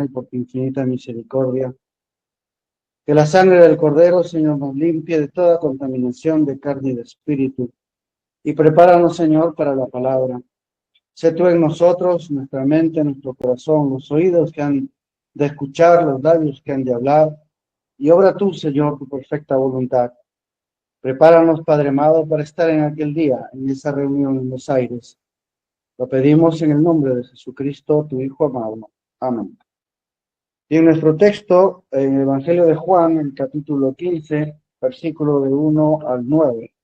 y por tu infinita misericordia. Que la sangre del Cordero, Señor, nos limpie de toda contaminación de carne y de espíritu. Y prepáranos, Señor, para la palabra. Sé tú en nosotros, nuestra mente, nuestro corazón, los oídos que han de escuchar, los labios que han de hablar. Y obra tú, Señor, tu perfecta voluntad. Prepáranos, Padre amado, para estar en aquel día, en esa reunión en los aires. Lo pedimos en el nombre de Jesucristo, tu Hijo amado. Amén. Y en nuestro texto, en el Evangelio de Juan, el capítulo 15, versículo de 1 al 9,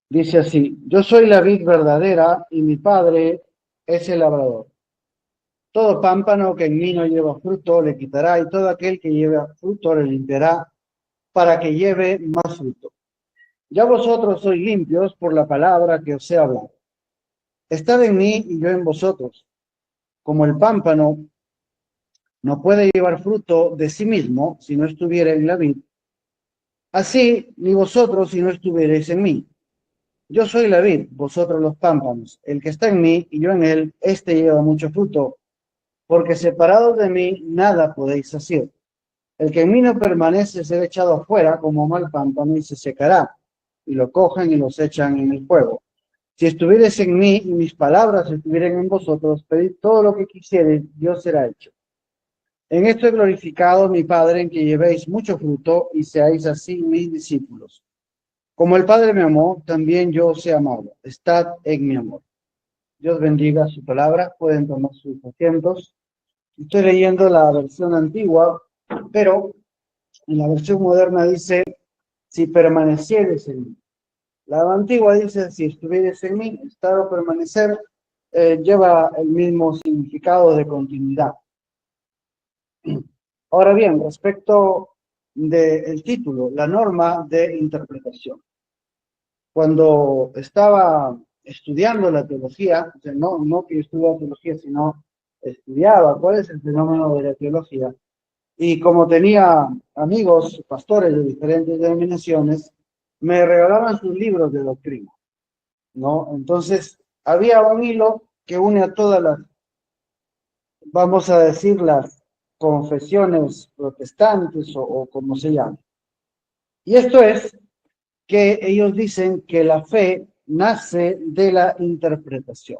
dice así: Yo soy la vid verdadera y mi Padre es el labrador. Todo pámpano que en mí no lleva fruto le quitará, y todo aquel que lleva fruto le limpiará, para que lleve más fruto. Ya vosotros sois limpios por la palabra que os he hablado. Estad en mí y yo en vosotros. Como el pámpano no puede llevar fruto de sí mismo si no estuviera en la vid, así ni vosotros si no estuvierais en mí. Yo soy la vid, vosotros los pámpanos. El que está en mí y yo en él, éste lleva mucho fruto, porque separados de mí nada podéis hacer. El que en mí no permanece será echado afuera como mal pámpano y se secará, y lo cogen y los echan en el fuego. Si estuvierais en mí y mis palabras estuvieran en vosotros, pedid todo lo que quisierais, Dios será hecho. En esto he glorificado a mi Padre, en que llevéis mucho fruto y seáis así mis discípulos. Como el Padre me amó, también yo os he amado. Estad en mi amor. Dios bendiga su palabra. Pueden tomar sus asientos. Estoy leyendo la versión antigua, pero en la versión moderna dice: si permanecieres en mí. La antigua dice: si estuvieres en mí. Estar o permanecer lleva el mismo significado de continuidad. Ahora bien, respecto del título, la norma de interpretación. Cuando estaba estudiando la teología, o sea, no que estudiaba teología, sino estudiaba cuál es el fenómeno de la teología, y como tenía amigos pastores de diferentes denominaciones, me regalaban sus libros de doctrina, ¿no? Entonces, había un hilo que une a todas las, vamos a decir, las confesiones protestantes o como se llama. Y esto es que ellos dicen que la fe nace de la interpretación.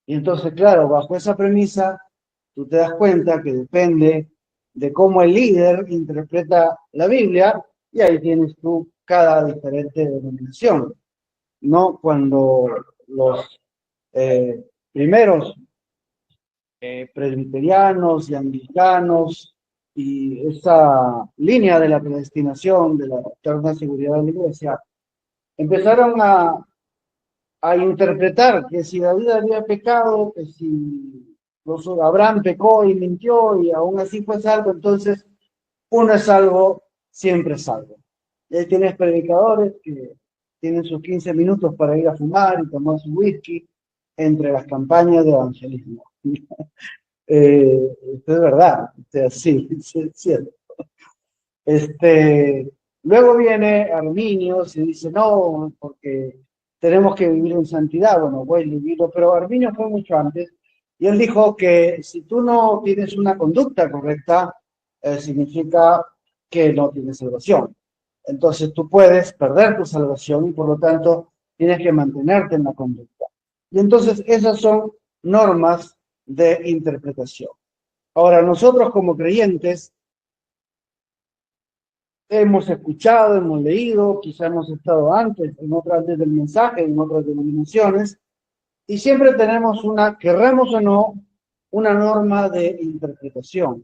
Y entonces, claro, bajo esa premisa, tú te das cuenta que depende de cómo el líder interpreta la Biblia, y ahí tienes tú cada diferente denominación, ¿no? Cuando los primeros presbiterianos y anglicanos y esa línea de la predestinación, de la eterna seguridad de la iglesia, empezaron a interpretar que si David había pecado, que si Abraham pecó y mintió y aún así fue salvo, entonces uno es salvo, siempre es salvo. Y ahí tienes predicadores que tienen sus 15 minutos para ir a fumar y tomar su whisky entre las campañas de evangelismo. Esto es verdad, sí, es cierto. Luego viene Arminio y dice: no, porque tenemos que vivir en santidad. Bueno, voy a vivirlo, pero Arminio fue mucho antes, y él dijo que si tú no tienes una conducta correcta, significa que no tienes salvación. Entonces tú puedes perder tu salvación y por lo tanto tienes que mantenerte en la conducta. Y entonces esas son normas de interpretación. Ahora, nosotros como creyentes hemos escuchado, hemos leído, quizás hemos estado antes, en otras del mensaje, en otras denominaciones, y siempre tenemos una, querramos o no, una norma de interpretación.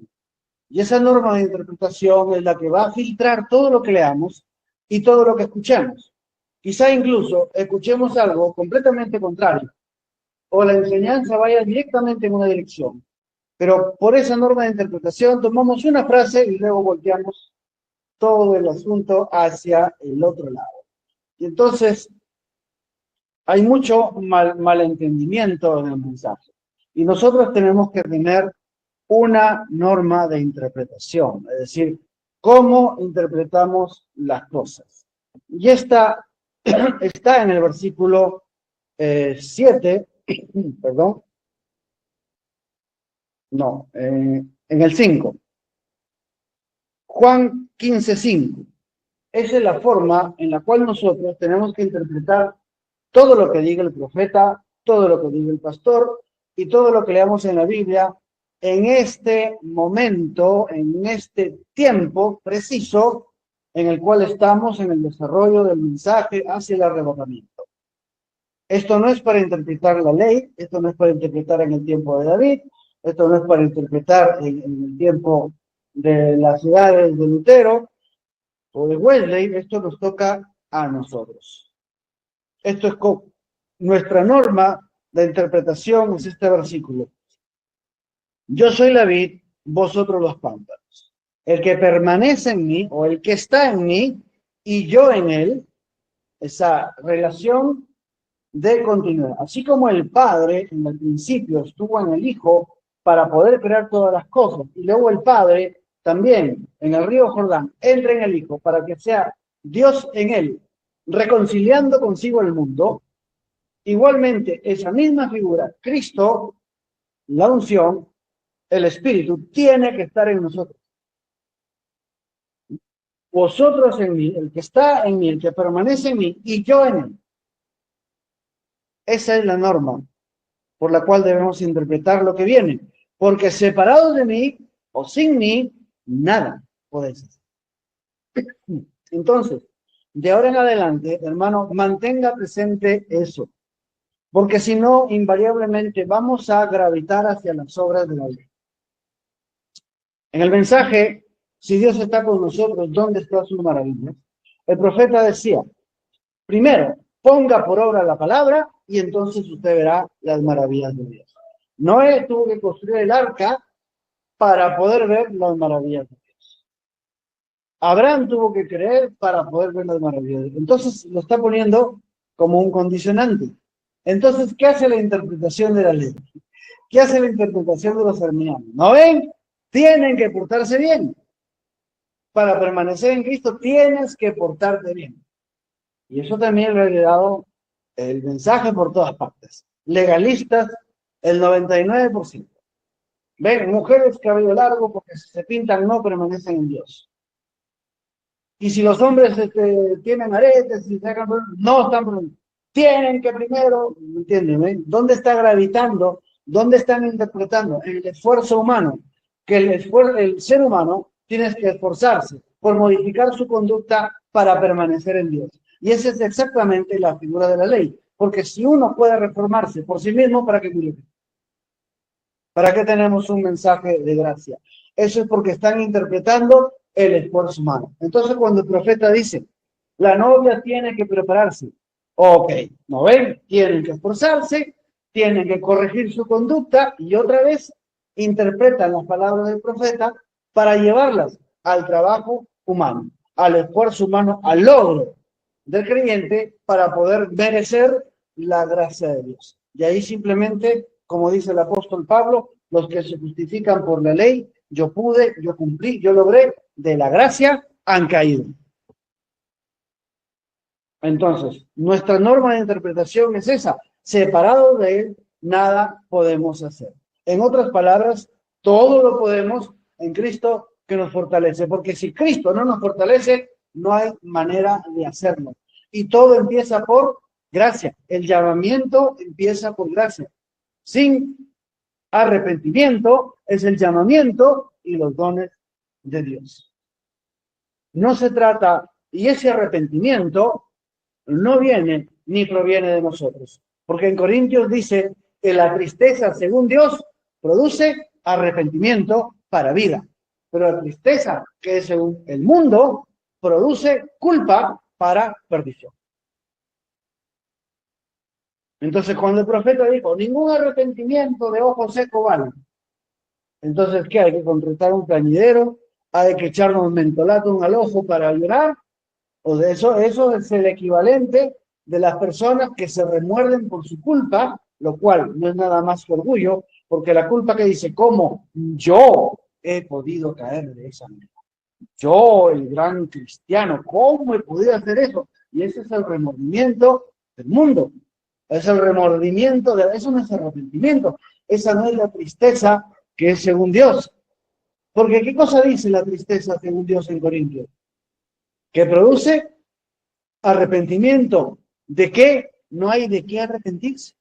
Y esa norma de interpretación es la que va a filtrar todo lo que leamos y todo lo que escuchemos. Quizá incluso escuchemos algo completamente contrario, o la enseñanza vaya directamente en una dirección, pero por esa norma de interpretación tomamos una frase y luego volteamos todo el asunto hacia el otro lado. Y entonces hay mucho malentendimiento en el mensaje. Y nosotros tenemos que tener una norma de interpretación, es decir, cómo interpretamos las cosas. Y esta está en el versículo 7, perdón, No, en el 5. Juan 15:5. Esa es la forma en la cual nosotros tenemos que interpretar todo lo que diga el profeta, todo lo que diga el pastor y todo lo que leamos en la Biblia en este momento, en este tiempo preciso en el cual estamos en el desarrollo del mensaje hacia el arrebatamiento. Esto no es para interpretar la ley, esto no es para interpretar en el tiempo de David, esto no es para interpretar en el tiempo de las ciudades de Lutero o de Wesley, esto nos toca a nosotros. Esto es nuestra norma de interpretación, es este versículo. Yo soy la vid, vosotros los pámpanos. El que permanece en mí, o el que está en mí, y yo en él, esa relación de continuidad. Así como el Padre en el principio estuvo en el Hijo para poder crear todas las cosas, y luego el Padre también en el río Jordán entra en el Hijo para que sea Dios en él, reconciliando consigo el mundo. Igualmente, esa misma figura, Cristo, la unción, el Espíritu, tiene que estar en nosotros. Vosotros en mí, el que está en mí, el que permanece en mí, y yo en él. Esa es la norma por la cual debemos interpretar lo que viene. Porque separados de mí o sin mí, nada podéis hacer. Entonces, de ahora en adelante, hermano, mantenga presente eso. Porque si no, invariablemente vamos a gravitar hacia las obras de la ley. En el mensaje, si Dios está con nosotros, ¿dónde está su maravilla? El profeta decía, primero, ponga por obra la palabra y entonces usted verá las maravillas de Dios. Noé tuvo que construir el arca para poder ver las maravillas de Dios. Abraham tuvo que creer para poder ver las maravillas de Dios. Entonces lo está poniendo como un condicionante. Entonces, ¿qué hace la interpretación de la ley? ¿Qué hace la interpretación de los arminianos? ¿No ven? Tienen que portarse bien. Para permanecer en Cristo tienes que portarte bien. Y eso también lo he dado el mensaje por todas partes. Legalistas, el 99%. Ven, mujeres cabello largo porque si se pintan no permanecen en Dios. Y si los hombres tienen aretes y sacan, no están, tienen que primero, ¿entienden? ¿Ven? ¿Dónde está gravitando? ¿Dónde están interpretando? En el esfuerzo humano. Que el ser humano tiene que esforzarse por modificar su conducta para permanecer en Dios. Y esa es exactamente la figura de la ley. Porque si uno puede reformarse por sí mismo, ¿para qué quiere? ¿Para qué tenemos un mensaje de gracia? Eso es porque están interpretando el esfuerzo humano. Entonces, cuando el profeta dice, la novia tiene que prepararse, ok, ¿no ven? Tienen que esforzarse, tienen que corregir su conducta y otra vez interpretan las palabras del profeta para llevarlas al trabajo humano, al esfuerzo humano, al logro del creyente para poder merecer la gracia de Dios. Y ahí simplemente, como dice el apóstol Pablo, los que se justifican por la ley, yo pude, yo cumplí, yo logré, de la gracia han caído. Entonces, nuestra norma de interpretación es esa, separado de él, nada podemos hacer. En otras palabras, todo lo podemos en Cristo que nos fortalece, porque si Cristo no nos fortalece, no hay manera de hacerlo. Y todo empieza por gracia, el llamamiento empieza por gracia. Sin arrepentimiento es el llamamiento y los dones de Dios. No se trata, y ese arrepentimiento no viene ni proviene de nosotros. Porque en Corintios dice que la tristeza, según Dios, produce arrepentimiento para vida. Pero la tristeza, que es según el mundo, produce culpa para perdición. Entonces, cuando el profeta dijo, ningún arrepentimiento de ojo seco vale. Entonces, ¿qué? Hay que contratar un plañidero, hay que echarnos mentolatum al ojo para llorar. O de eso es el equivalente de las personas que se remuerden por su culpa, lo cual no es nada más que orgullo, porque la culpa que dice, ¿cómo yo he podido caer de esa manera? Yo, el gran cristiano, ¿cómo he podido hacer eso? Y ese es el remordimiento del mundo. Es el remordimiento, eso no es arrepentimiento, esa no es la tristeza que es según Dios. Porque ¿qué cosa dice la tristeza según Dios en Corintios? Que produce arrepentimiento. ¿De qué? No hay de qué arrepentirse.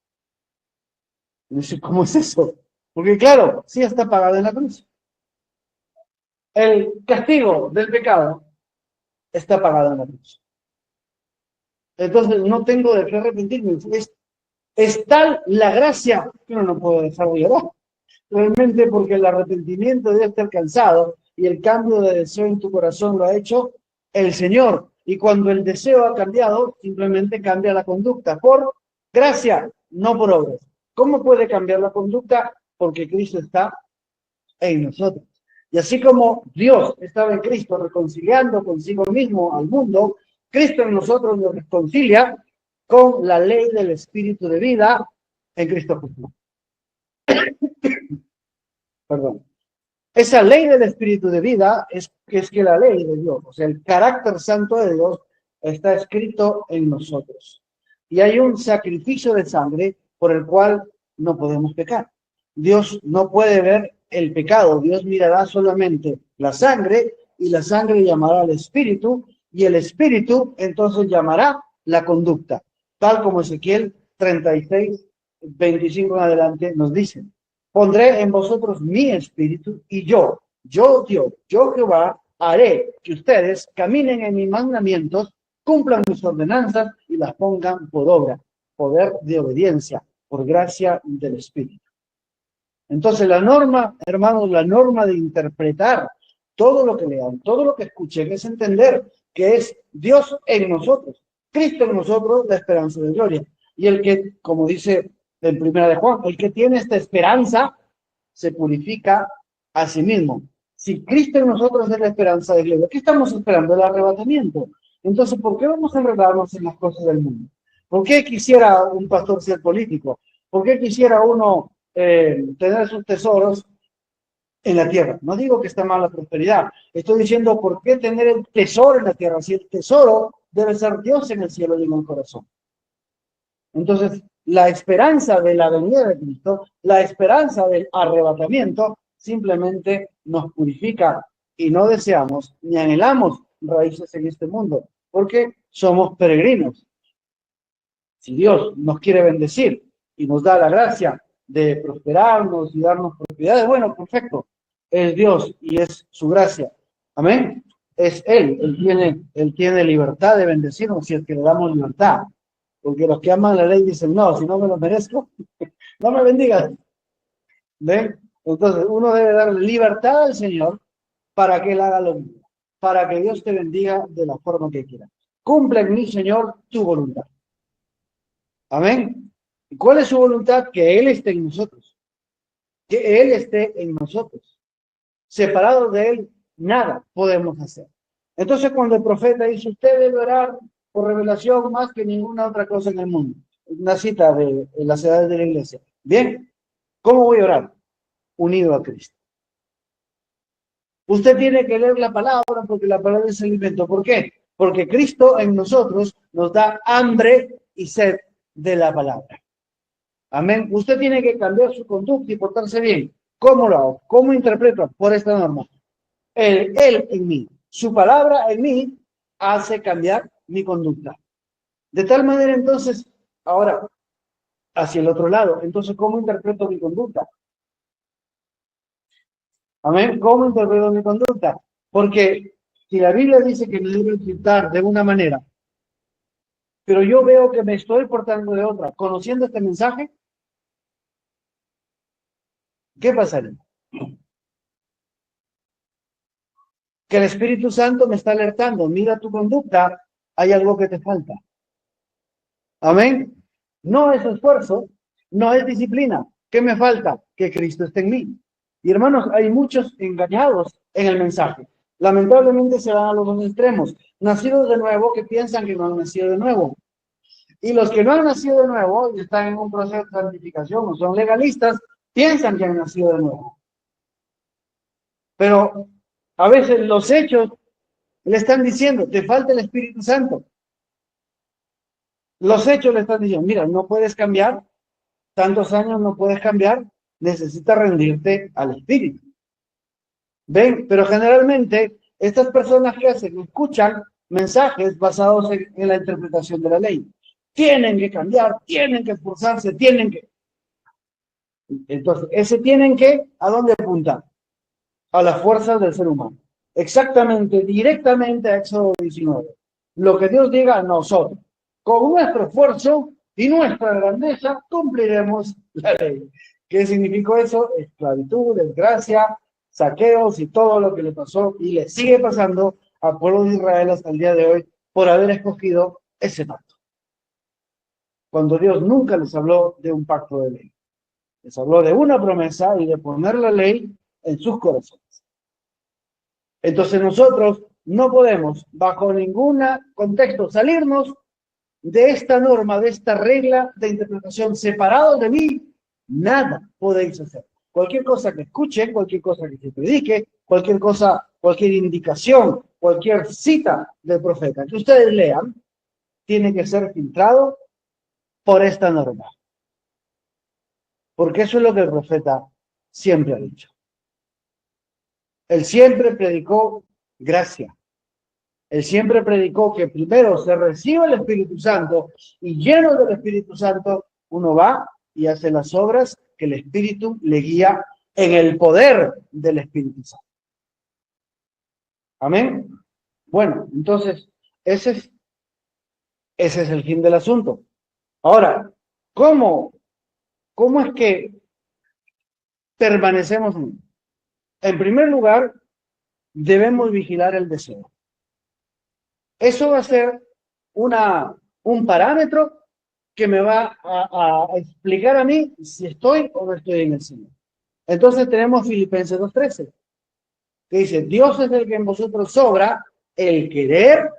¿Cómo es eso? Porque claro, sí está pagado en la cruz. El castigo del pecado está pagado en la cruz. Entonces no tengo de qué arrepentirme. Es tal la gracia que uno no puede dejar de llorar. Realmente porque el arrepentimiento debe estar alcanzado y el cambio de deseo en tu corazón lo ha hecho el Señor. Y cuando el deseo ha cambiado, simplemente cambia la conducta por gracia, no por obras. ¿Cómo puede cambiar la conducta? Porque Cristo está en nosotros. Y así como Dios estaba en Cristo reconciliando consigo mismo al mundo, Cristo en nosotros nos reconcilia con la ley del Espíritu de vida en Cristo Jesús. Perdón. Esa ley del Espíritu de vida es que la ley de Dios, o sea, el carácter santo de Dios está escrito en nosotros. Y hay un sacrificio de sangre por el cual no podemos pecar. Dios no puede ver el pecado, Dios mirará solamente la sangre y la sangre llamará al Espíritu y el Espíritu entonces llamará la conducta, tal como Ezequiel 36, 25 en adelante nos dice. Pondré en vosotros mi espíritu y yo Dios, yo Jehová, haré que ustedes caminen en mis mandamientos, cumplan mis ordenanzas y las pongan por obra. Poder de obediencia, por gracia del Espíritu. Entonces la norma, hermanos, la norma de interpretar todo lo que lean, todo lo que escuchen, es entender que es Dios en nosotros, Cristo en nosotros, la esperanza de gloria. Y el que, como dice en primera de Juan, el que tiene esta esperanza se purifica a sí mismo. Si Cristo en nosotros es la esperanza de gloria, ¿qué estamos esperando? El arrebatamiento. Entonces, ¿por qué vamos a enredarnos en las cosas del mundo? ¿Por qué quisiera un pastor ser político? ¿Por qué quisiera uno tener sus tesoros en la tierra? No digo que está mal la prosperidad. Estoy diciendo, ¿por qué tener el tesoro en la tierra? Si el tesoro debe ser Dios en el cielo y en el corazón. Entonces, la esperanza de la venida de Cristo, la esperanza del arrebatamiento, simplemente nos purifica y no deseamos ni anhelamos raíces en este mundo, porque somos peregrinos. Si Dios nos quiere bendecir y nos da la gracia de prosperarnos y darnos propiedades, bueno, perfecto, es Dios y es su gracia. Amén. Es Él tiene libertad de bendecirnos si es que le damos libertad. Porque los que aman la ley dicen, no, si no me lo merezco, no me bendigas. ¿Ven? Entonces, uno debe darle libertad al Señor para que Él haga lo mismo, para que Dios te bendiga de la forma que quiera. Cumple en mí, Señor, tu voluntad. Amén. ¿Y cuál es su voluntad? Que Él esté en nosotros. Que Él esté en nosotros. Separados de Él, nada podemos hacer. Entonces, cuando el profeta dice, usted debe orar por revelación más que ninguna otra cosa en el mundo. Una cita de las edades de la iglesia. Bien, ¿cómo voy a orar? Unido a Cristo. Usted tiene que leer la palabra porque la palabra es alimento. ¿Por qué? Porque Cristo en nosotros nos da hambre y sed de la palabra. Amén. Usted tiene que cambiar su conducta y portarse bien. ¿Cómo lo hago? ¿Cómo interpreto? Por esta norma. Él en mí, su palabra en mí hace cambiar mi conducta. De tal manera, entonces, ahora, hacia el otro lado, entonces, ¿cómo interpreto mi conducta? Amén. ¿Cómo interpreto mi conducta? Porque si la Biblia dice que me debo tratar de una manera, pero yo veo que me estoy portando de otra, conociendo este mensaje, ¿qué pasaría? Que el Espíritu Santo me está alertando, mira tu conducta, hay algo que te falta. Amén. No es esfuerzo, no es disciplina. ¿Qué me falta? Que Cristo esté en mí. Y hermanos, hay muchos engañados en el mensaje. Lamentablemente se van a los dos extremos. Nacidos de nuevo que piensan que no han nacido de nuevo. Y los que no han nacido de nuevo y están en un proceso de santificación o son legalistas, piensan que han nacido de nuevo. Pero a veces los hechos le están diciendo, te falta el Espíritu Santo. Los hechos le están diciendo, mira, no puedes cambiar, tantos años no puedes cambiar, necesitas rendirte al Espíritu. ¿Ven? Pero generalmente estas personas que hacen, escuchan mensajes basados en la interpretación de la ley. Tienen que cambiar, tienen que esforzarse, tienen que... Entonces, ese tienen que, ¿a dónde apunta? A las fuerzas del ser humano. Exactamente, directamente a Éxodo 19. Lo que Dios diga a nosotros. Con nuestro esfuerzo y nuestra grandeza cumpliremos la ley. ¿Qué significó eso? Esclavitud, desgracia, saqueos y todo lo que le pasó y le sigue pasando al pueblo de Israel hasta el día de hoy por haber escogido ese pacto. Cuando Dios nunca les habló de un pacto de ley. Les habló de una promesa y de poner la ley en sus corazones. Entonces nosotros no podemos, bajo ningún contexto, salirnos de esta norma, de esta regla de interpretación. Separado de mí, nada podéis hacer. Cualquier cosa que escuchen, cualquier cosa que se predique, cualquier cosa, cualquier indicación, cualquier cita del profeta que ustedes lean, tiene que ser filtrado por esta norma. Porque eso es lo que el profeta siempre ha dicho. Él siempre predicó gracia. Él siempre predicó que primero se recibe el Espíritu Santo y lleno del Espíritu Santo uno va y hace las obras que el Espíritu le guía en el poder del Espíritu Santo. Amén. Bueno, entonces ese es el fin del asunto. Ahora, ¿cómo es que permanecemos? En primer lugar, debemos vigilar el deseo. Eso va a ser un parámetro que me va a explicar a mí si estoy o no estoy en el Señor. Entonces tenemos Filipenses 2:13, que dice, Dios es el que en vosotros sobra el querer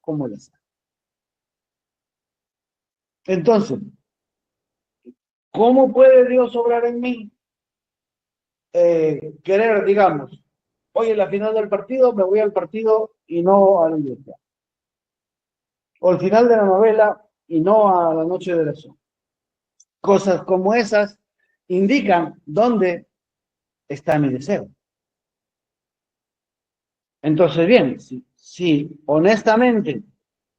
como el hacer. Entonces, ¿cómo puede Dios obrar en mí? Querer, digamos, hoy en la final del partido me voy al partido y no a la iglesia. O al final de la novela y no a la noche de oración. Cosas como esas indican dónde está mi deseo. Entonces, bien, si honestamente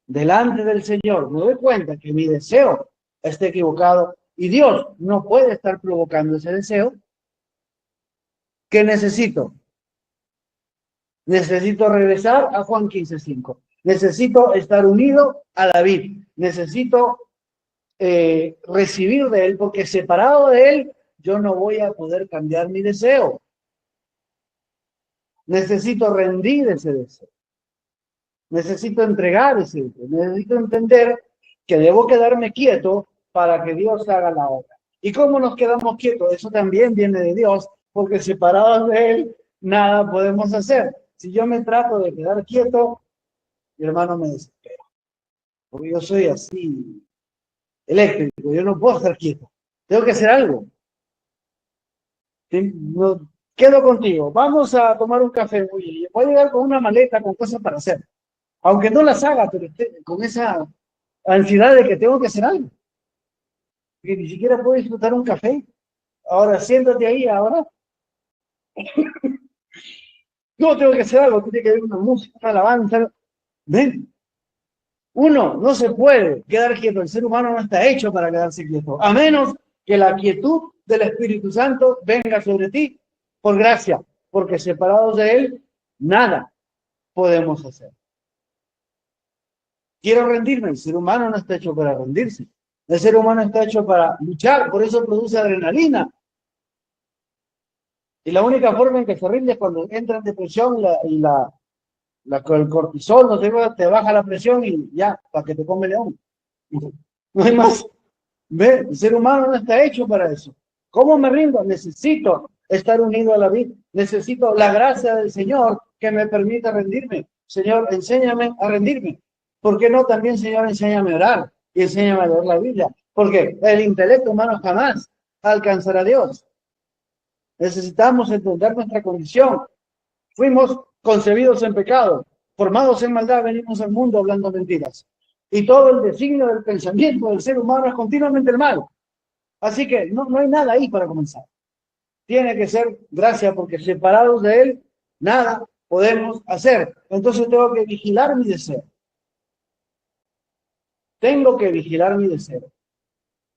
delante del Señor me doy cuenta que mi deseo está equivocado y Dios no puede estar provocando ese deseo, ¿qué necesito? Necesito regresar a Juan 15:5. Necesito estar unido a la vid. Necesito recibir de Él, porque separado de Él, yo no voy a poder cambiar mi deseo. Necesito rendir ese deseo. Necesito entregar ese deseo. Necesito entender que debo quedarme quieto para que Dios haga la obra. ¿Y cómo nos quedamos quietos? Eso también viene de Dios, porque separados de Él, nada podemos hacer. Si yo me trato de quedar quieto, mi hermano me desespera. Porque yo soy así, eléctrico, yo no puedo estar quieto. Tengo que hacer algo. No, quedo contigo. Vamos a tomar un café. Voy a llegar con una maleta con cosas para hacer. Aunque no las haga, pero con esa ansiedad de que tengo que hacer algo. Que ni siquiera puedo disfrutar un café. Ahora siéntate ahí, ahora. No, tengo que hacer algo. Tiene que haber una música, una alabanza. ¿Ven? Uno no se puede quedar quieto. El ser humano no está hecho para quedarse quieto. A menos que la quietud del Espíritu Santo venga sobre ti por gracia. Porque separados de Él, nada podemos hacer. Quiero rendirme. El ser humano no está hecho para rendirse. El ser humano está hecho para luchar. Por eso produce adrenalina. Y la única forma en que se rinde es cuando entra en depresión el cortisol, no sé, te baja la presión y ya, para que te come león. No hay más. ¿Ve? El ser humano no está hecho para eso. ¿Cómo me rindo? Necesito estar unido a la vida. Necesito la gracia del Señor que me permita rendirme. Señor, enséñame a rendirme. ¿Por qué no también, Señor, enséñame a orar y enséñame a leer la Biblia? Porque el intelecto humano jamás alcanzará a Dios. Necesitamos entender nuestra condición. Fuimos concebidos en pecado, formados en maldad, venimos al mundo hablando mentiras. Y todo el designio del pensamiento del ser humano es continuamente el mal. Así que no hay nada ahí para comenzar. tiene que ser gracia, porque separados de Él, nada podemos hacer. Entonces tengo que vigilar mi deseo. Tengo que vigilar mi deseo.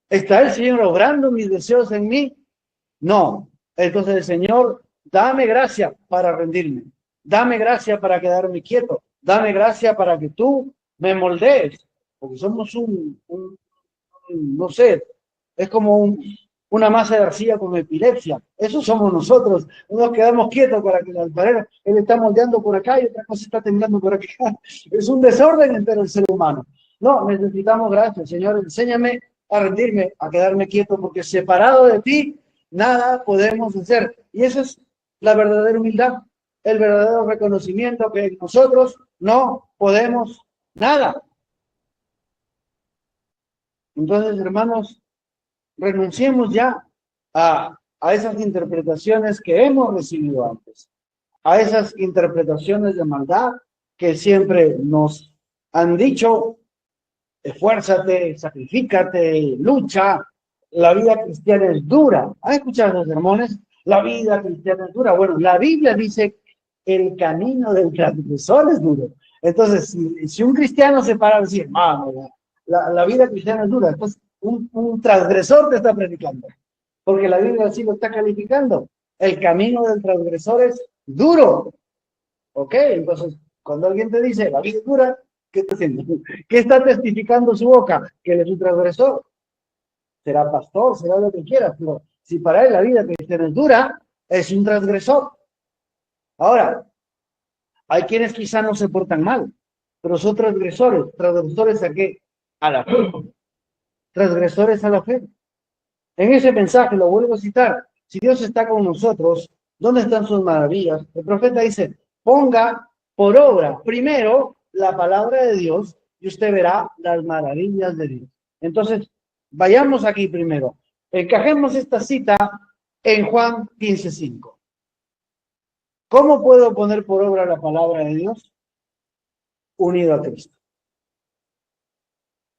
¿Está el Señor obrando mis deseos en mí? No. Entonces el Señor, dame gracia para rendirme. Dame gracia para quedarme quieto. Dame gracia para que tú me moldees. Porque somos no sé, es como una masa de arcilla con epilepsia. Eso somos nosotros. Nos quedamos quietos para que el alfarero, él está moldeando por acá y otra cosa está temblando por acá. Es un desorden entero el ser humano. No, necesitamos gracia. Señor, enséñame a rendirme, a quedarme quieto, porque separado de ti, nada podemos hacer. Y esa es la verdadera humildad, el verdadero reconocimiento que nosotros no podemos nada. Entonces, hermanos, renunciemos ya a esas interpretaciones que hemos recibido antes, a esas interpretaciones de maldad que siempre nos han dicho: esfuérzate, sacrifícate, lucha, la vida cristiana es dura. ¿Has escuchado los sermones? La vida cristiana es dura. Bueno, la Biblia dice el camino del transgresor es duro. Entonces, si un cristiano se para a decir, hermano, la vida cristiana es dura, entonces un transgresor te está predicando, porque la Biblia así lo está calificando. El camino del transgresor es duro. ¿Ok? Entonces, cuando alguien te dice la vida es dura, ¿qué está haciendo? ¿Qué está testificando su boca? Que él es un transgresor. Será pastor, será lo que quiera, pero si para él la vida cristiana es dura, es un transgresor. Ahora, hay quienes quizá no se portan mal, pero son transgresores. ¿Transgresores a qué? A la fe. Transgresores a la fe. En ese mensaje, lo vuelvo a citar, si Dios está con nosotros, ¿dónde están sus maravillas? El profeta dice, ponga por obra primero la palabra de Dios y usted verá las maravillas de Dios. Entonces, vayamos aquí primero. Encajemos esta cita en Juan 15:5. ¿Cómo puedo poner por obra la palabra de Dios? Unido a Cristo.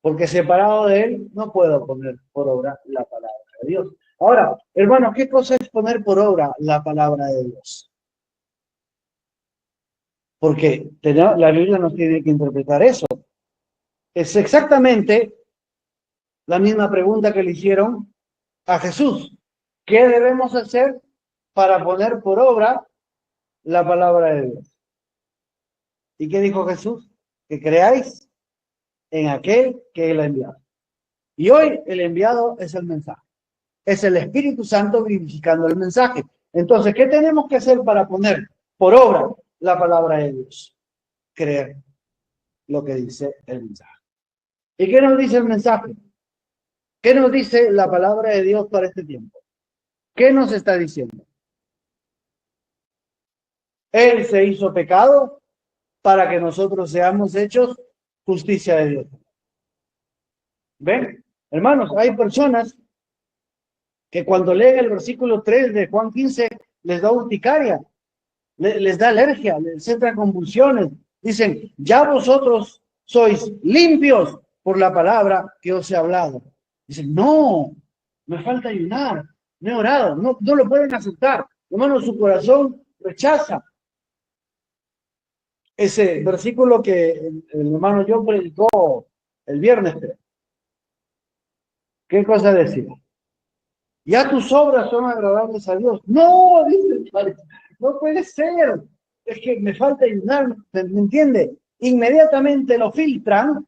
Porque separado de Él no puedo poner por obra la palabra de Dios. Ahora, hermanos, ¿qué cosa es poner por obra la palabra de Dios? Porque la Biblia nos tiene que interpretar eso. Es exactamente la misma pregunta que le hicieron a Jesús. ¿Qué debemos hacer para poner por obra la palabra de Dios? ¿Y qué dijo Jesús? Que creáis en aquel que Él ha enviado. Y hoy el enviado es el mensaje. Es el Espíritu Santo vivificando el mensaje. Entonces, ¿qué tenemos que hacer para poner por obra la palabra de Dios? Creer lo que dice el mensaje. ¿Y qué nos dice el mensaje? ¿Qué nos dice la palabra de Dios para este tiempo? ¿Qué nos está diciendo? Él se hizo pecado para que nosotros seamos hechos justicia de Dios. ¿Ven? Hermanos, hay personas que cuando leen el versículo 3 de Juan 15 les da urticaria, les da alergia, les entran convulsiones. Dicen, ya vosotros sois limpios por la palabra que os he hablado. Dicen, no, me falta ayunar, me he orado, no lo pueden aceptar. Hermano, su corazón rechaza ese versículo que el hermano John predicó el viernes. ¿Qué cosa decía? Ya tus obras son agradables a Dios. No, dice el padre, no puede ser. Es que me falta ayudar, ¿me entiende? Inmediatamente lo filtran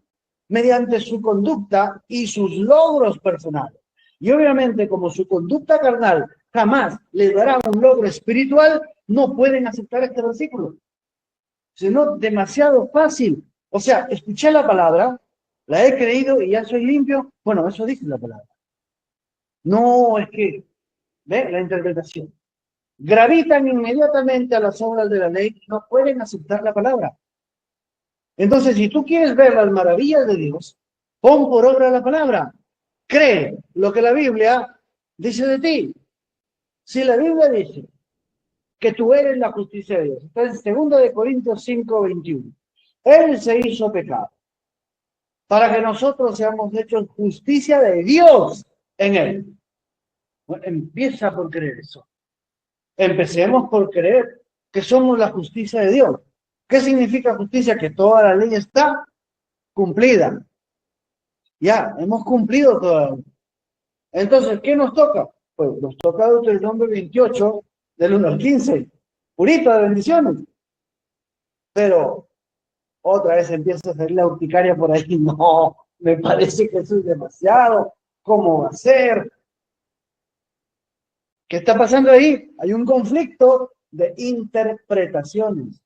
mediante su conducta y sus logros personales. Y obviamente, como su conducta carnal jamás les dará un logro espiritual, no pueden aceptar este versículo. Sino demasiado fácil. O sea, escuché la palabra, la he creído y ya soy limpio. Bueno, eso dice la palabra. No, es que, ¿ve? La interpretación. Gravitan inmediatamente a las obras de la ley y no pueden aceptar la palabra. Entonces, si tú quieres ver las maravillas de Dios, pon por obra la palabra. Cree lo que la Biblia dice de ti. Si la Biblia dice que tú eres la justicia de Dios, entonces, 2 Corintios 5:21, Él se hizo pecado para que nosotros seamos hechos justicia de Dios en Él. Bueno, empieza por creer eso. Empecemos por creer que somos la justicia de Dios. ¿Qué significa justicia? Que toda la ley está cumplida. Ya, hemos cumplido toda la ley. Entonces, ¿qué nos toca? Pues nos toca Deuteronomio 28, del 1 al 15. Purita de bendiciones. Pero otra vez empieza a salir la urticaria por ahí. No, me parece que eso es demasiado. ¿Cómo va a ser? ¿Qué está pasando ahí? Hay un conflicto de interpretaciones.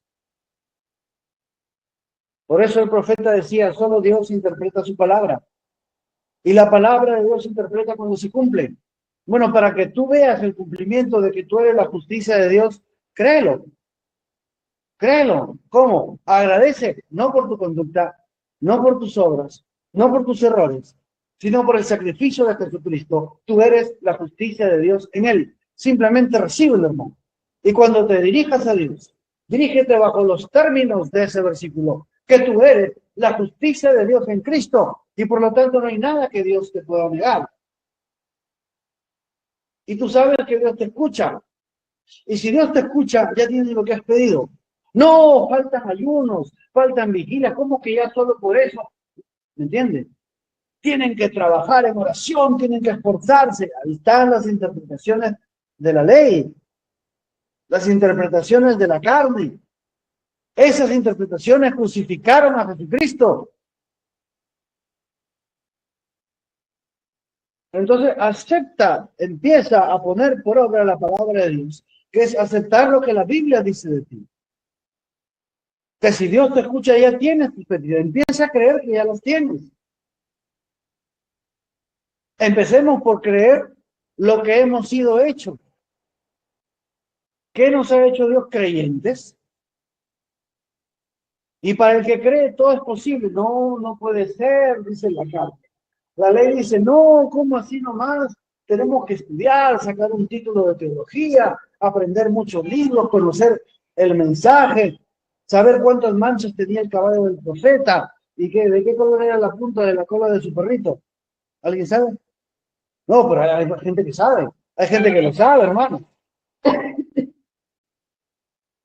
Por eso el profeta decía, solo Dios interpreta su palabra. Y la palabra de Dios se interpreta cuando se cumple. Bueno, para que tú veas el cumplimiento de que tú eres la justicia de Dios, créelo. Créelo. ¿Cómo? Agradece, no por tu conducta, no por tus obras, no por tus errores, sino por el sacrificio de Jesucristo. Tú eres la justicia de Dios en él. Simplemente recíbelo, hermano. Y cuando te dirijas a Dios, dirígete bajo los términos de ese versículo, que tú eres la justicia de Dios en Cristo, y por lo tanto no hay nada que Dios te pueda negar. Y tú sabes que Dios te escucha. Y si Dios te escucha, ya tienes lo que has pedido. No, faltan ayunos, faltan vigilias, ¿cómo que ya solo por eso? ¿Me entiendes? Tienen que trabajar en oración, tienen que esforzarse. Ahí están las interpretaciones de la ley, las interpretaciones de la carne. Esas interpretaciones crucificaron a Jesucristo. Entonces acepta, empieza a poner por obra la palabra de Dios, que es aceptar lo que la Biblia dice de ti. Que si Dios te escucha, ya tienes tus pedidos. Empieza a creer que ya los tienes. Empecemos por creer lo que hemos sido hechos. ¿Qué nos ha hecho Dios? Creyentes. Y para el que cree todo es posible. No, no puede ser, dice la carta. La ley dice, no, ¿cómo así nomás? Tenemos que estudiar, sacar un título de teología, aprender muchos libros, conocer el mensaje, saber cuántas manchas tenía el caballo del profeta y de qué color era la punta de la cola de su perrito. ¿Alguien sabe? No, pero hay gente que sabe. Hay gente que lo sabe, hermano.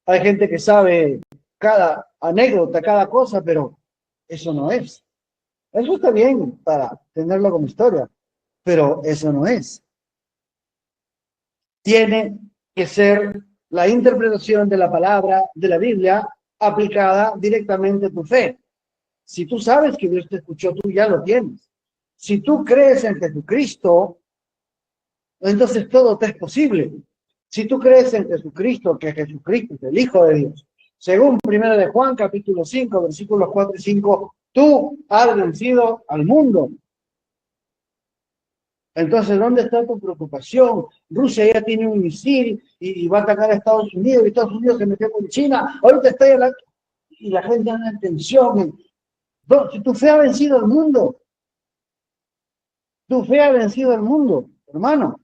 Hay gente que sabe cada anécdota, cada cosa, pero eso no es. Eso está bien para tenerlo como historia, pero eso no es. Tiene que ser la interpretación de la palabra de la Biblia aplicada directamente a tu fe. Si tú sabes que Dios te escuchó, tú ya lo tienes. Si tú crees en Jesucristo, entonces todo te es posible. Si tú crees en Jesucristo, que Jesucristo es el Hijo de Dios, según 1 de Juan, capítulo 5, versículos 4 y 5, tú has vencido al mundo. Entonces, ¿dónde está tu preocupación? Rusia ya tiene un misil y va a atacar a Estados Unidos, y Estados Unidos se metió con China. Ahorita está y la gente anda en tensión. Si tu fe ha vencido al mundo, tu fe ha vencido al mundo, hermano.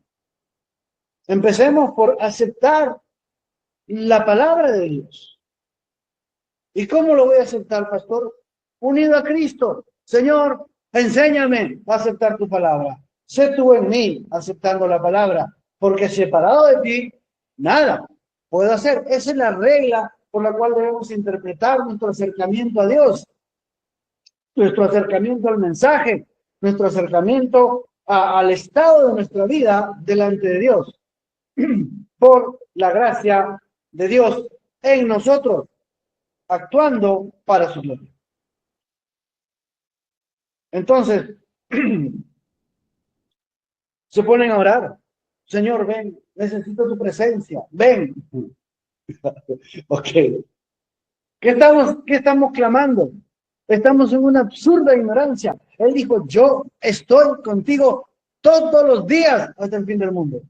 Empecemos por aceptar la palabra de Dios. ¿Y cómo lo voy a aceptar, pastor? Unido a Cristo. Señor, enséñame a aceptar tu palabra. Sé tú en mí aceptando la palabra, porque separado de ti, nada puedo hacer. Esa es la regla por la cual debemos interpretar nuestro acercamiento a Dios, nuestro acercamiento al mensaje, nuestro acercamiento al estado de nuestra vida delante de Dios, por la gracia de Dios en nosotros, actuando para su gloria. Entonces, se ponen a orar. Señor, ven, necesito tu presencia, ven. Ok. ¿Qué estamos clamando? Estamos en una absurda ignorancia. Él dijo, yo estoy contigo todos los días hasta el fin del mundo.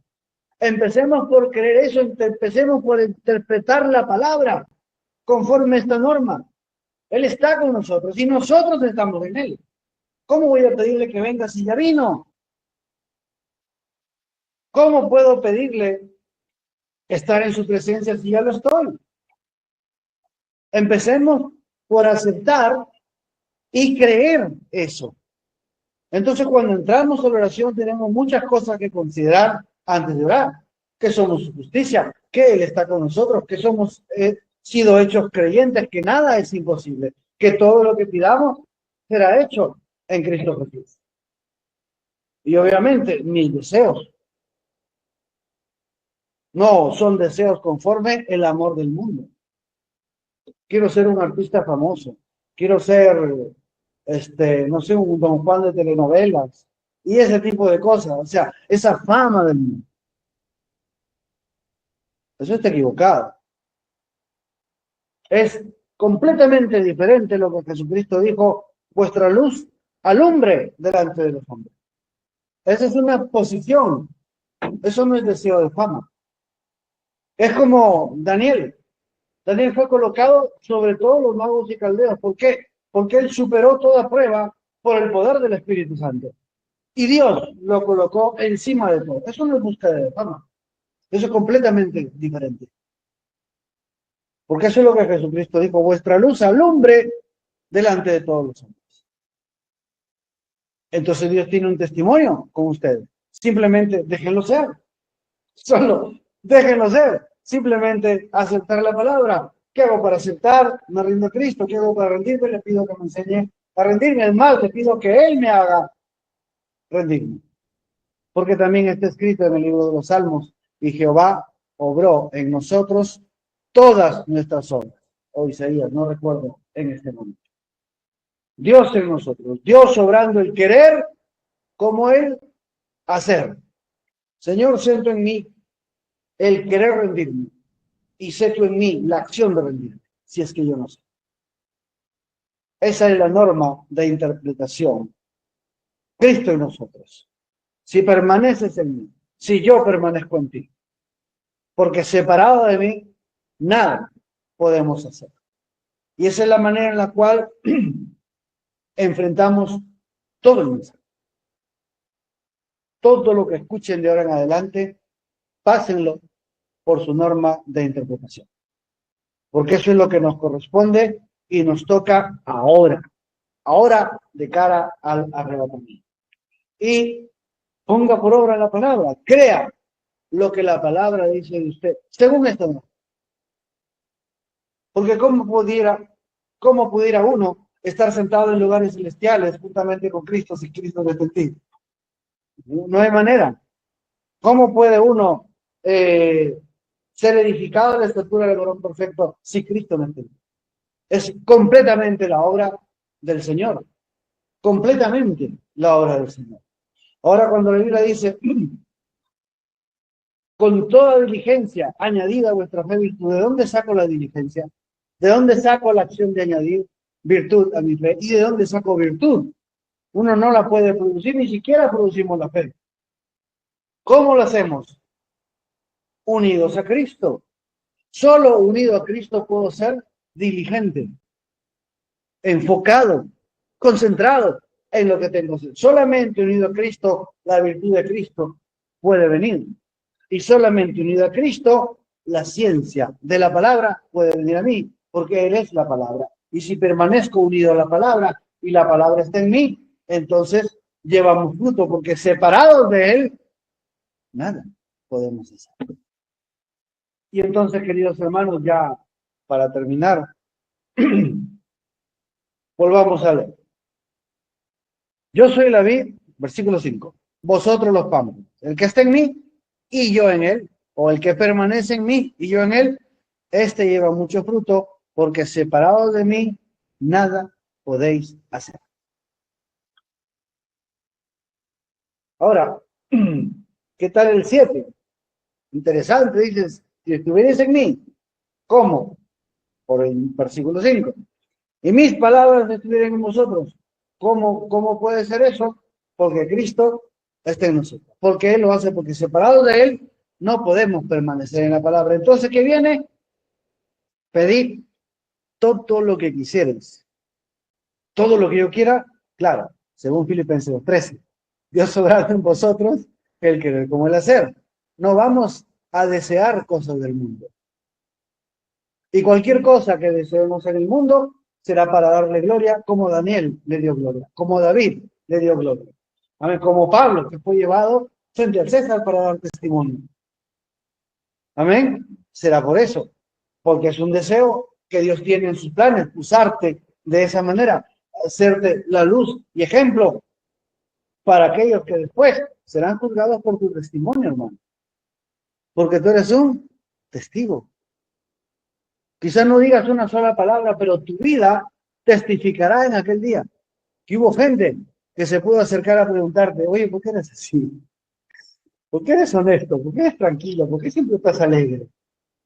Empecemos por creer eso, empecemos por interpretar la palabra conforme a esta norma. Él está con nosotros y nosotros estamos en él. ¿Cómo voy a pedirle que venga si ya vino? ¿Cómo puedo pedirle estar en su presencia si ya lo estoy? Empecemos por aceptar y creer eso. Entonces, cuando entramos a la oración, tenemos muchas cosas que considerar antes de orar. Que somos su justicia, que Él está con nosotros, que somos sido hechos creyentes, que nada es imposible, que todo lo que pidamos será hecho en Cristo Jesús. Y obviamente mis deseos no son deseos conforme el amor del mundo. Quiero ser un artista famoso, quiero ser, no sé, un Don Juan de telenovelas y ese tipo de cosas, o sea, esa fama del mundo. Eso está equivocado. Es completamente diferente lo que Jesucristo dijo, vuestra luz alumbre delante de los hombres. Esa es una posición, eso no es deseo de fama. Es como Daniel. Daniel fue colocado sobre todos los magos y caldeos. ¿Por qué? Porque él superó toda prueba por el poder del Espíritu Santo. Y Dios lo colocó encima de todo. Eso no es búsqueda de fama. Eso es completamente diferente. Porque eso es lo que Jesucristo dijo, vuestra luz alumbre delante de todos los hombres. Entonces Dios tiene un testimonio con ustedes. Simplemente déjenlo ser. Solo déjenlo ser. Simplemente aceptar la palabra. ¿Qué hago para aceptar? Me rindo a Cristo. ¿Qué hago para rendirme? Le pido que me enseñe a rendirme. Es más, le pido que Él me haga rendirme. Porque también está escrito en el libro de los Salmos, y Jehová obró en nosotros todas nuestras obras. O Isaías, no recuerdo en este momento. Dios en nosotros, Dios obrando el querer como el hacer. Señor, siento en mí el querer rendirme y sé tú en mí la acción de rendirme, si es que yo no sé. Esa es la norma de interpretación. Cristo en nosotros. Si permaneces en mí, si yo permanezco en ti, porque separado de mí, nada podemos hacer. Y esa es la manera en la cual enfrentamos todo el mensaje. Todo lo que escuchen de ahora en adelante, pásenlo por su norma de interpretación. Porque eso es lo que nos corresponde y nos toca ahora de cara al arrebatamiento. Y ponga por obra la palabra, crea lo que la palabra dice de usted, según esto no. Porque cómo pudiera uno estar sentado en lugares celestiales juntamente con Cristo si Cristo no está en ti? No hay manera. ¿Cómo puede uno ser edificado en la estatura del varón perfecto si Cristo no está en ti? Es completamente la obra del Señor. Completamente la obra del Señor. Ahora cuando la Biblia dice, con toda diligencia, añadida a vuestra fe virtud, ¿de dónde saco la diligencia? ¿De dónde saco la acción de añadir virtud a mi fe? ¿Y de dónde saco virtud? Uno no la puede producir, ni siquiera producimos la fe. ¿Cómo lo hacemos? Unidos a Cristo. Solo unido a Cristo puedo ser diligente, enfocado, concentrado en lo que tengo que hacer. Solamente unido a Cristo, la virtud de Cristo puede venir. Y solamente unido a Cristo, la ciencia de la palabra puede venir a mí, porque Él es la palabra. Y si permanezco unido a la palabra y la palabra está en mí, entonces llevamos fruto, porque separados de Él, nada podemos hacer. Y entonces, queridos hermanos, ya para terminar, volvamos a leer. Yo soy la vid, versículo 5. Vosotros los pámpanos. El que está en mí y yo en él, o el que permanece en mí y yo en él, este lleva mucho fruto, porque separados de mí, nada podéis hacer. Ahora, ¿qué tal el 7? Interesante, dices, si estuvierais en mí, ¿cómo? Por el versículo 5. Y mis palabras estuvieran en vosotros. ¿Cómo puede ser eso? Porque Cristo está en nosotros. Porque Él lo hace, porque separados de Él no podemos permanecer en la palabra. Entonces, ¿qué viene? Pedid todo lo que quisierais. Todo lo que yo quiera, claro, según Filipenses 13. Dios soberano en vosotros, el querer como el hacer. No vamos a desear cosas del mundo. Y cualquier cosa que deseemos en el mundo será para darle gloria, como Daniel le dio gloria, como David le dio gloria. Amén. Como Pablo, que fue llevado frente al César para dar testimonio. Amén. será por eso, porque es un deseo que Dios tiene en sus planes, usarte de esa manera, hacerte la luz y ejemplo para aquellos que después serán juzgados por tu testimonio, hermano. Porque tú eres un testigo. Quizás no digas una sola palabra, pero tu vida testificará en aquel día. Que hubo gente que se pudo acercar a preguntarte, oye, ¿por qué eres así? ¿Por qué eres honesto? ¿Por qué eres tranquilo? ¿Por qué siempre estás alegre?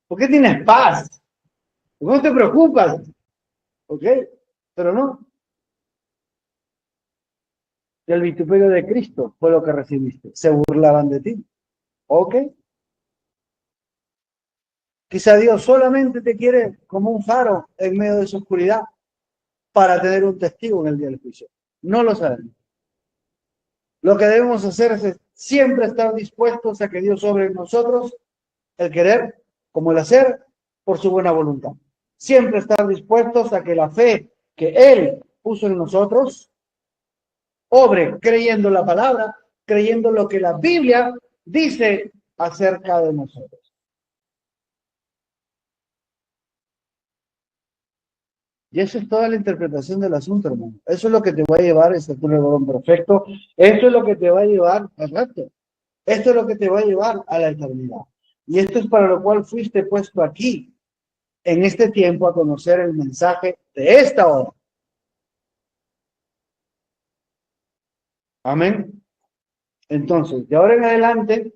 ¿Por qué tienes paz? ¿Por qué no te preocupas? ¿Ok? Pero no. El vituperio de Cristo fue lo que recibiste. Se burlaban de ti. ¿Ok? Quizá Dios solamente te quiere como un faro en medio de su oscuridad para tener un testigo en el día del juicio. No lo sabemos. Lo que debemos hacer es siempre estar dispuestos a que Dios obre en nosotros el querer como el hacer por su buena voluntad. Siempre estar dispuestos a que la fe que Él puso en nosotros obre creyendo la palabra, creyendo lo que la Biblia dice acerca de nosotros. Y esa es toda la interpretación del asunto, hermano. Eso es lo que te va a llevar a estatura del varón perfecto. Esto es lo que te va a llevar al rapto. Esto es lo que te va a llevar a la eternidad. Y esto es para lo cual fuiste puesto aquí, en este tiempo, a conocer el mensaje de esta hora. Amén. Entonces, de ahora en adelante,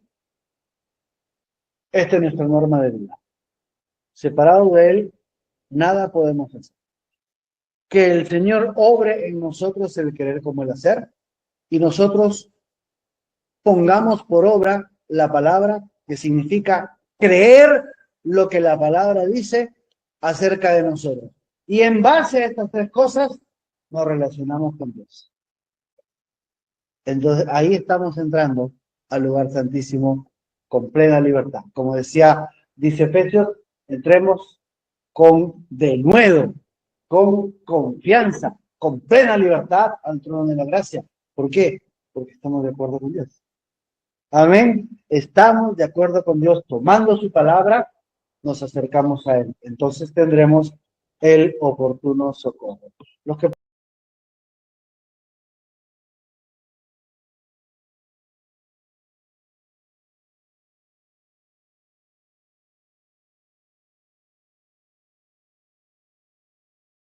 esta es nuestra norma de vida. Separado de Él, nada podemos hacer. Que el Señor obre en nosotros el querer como el hacer, y nosotros pongamos por obra la palabra, que significa creer lo que la palabra dice acerca de nosotros. Y en base a estas tres cosas, nos relacionamos con Dios. Entonces, ahí estamos entrando al lugar santísimo con plena libertad. Como decía, dice Efesios, entremos con denuedo, con confianza, con plena libertad al trono de la gracia. ¿Por qué? Porque estamos de acuerdo con Dios. Amén. Estamos de acuerdo con Dios, tomando su palabra, nos acercamos a Él. Entonces tendremos el oportuno socorro. Los que